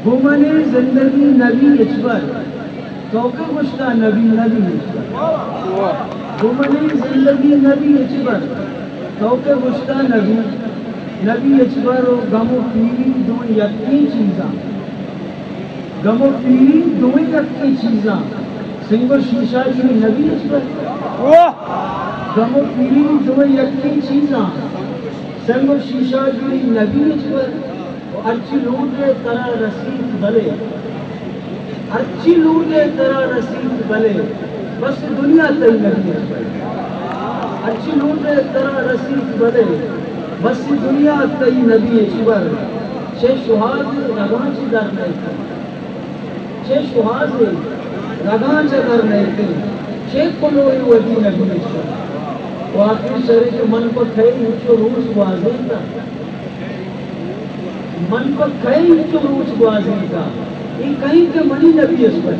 گمنے زندگی نبی اچبر توقع گشتہ نبی اچبر گمنے زندگی نبی اچبر توقع گشتہ نبی اچبر و غم و پیری دو یکی چیزاں غم و پیری دو یکی چیزاں سنگ و شیشہ جی نبی اچبر غم و پیری دو یکی چیزاں سنگ و شیشہ جی نبی اچبر ارچی لوٹے ترا رسید بلے ارچی لوٹے ترا رسید بلے بس دنیا تی نبی اچبر ارچی لوٹے ترا رسید بلے بس دنیا تی نبی اچبر چھ شہاد رگاں چی در نیتے چھ شہاد رگاں چی در نیتے چھ کلوئی ودی نبی اچبر واقعی شریک من کو کھئی اچھو روز واضح تھا من کو کئی چروچ بازی کا یہ کہیں کہ منی نبی اس پر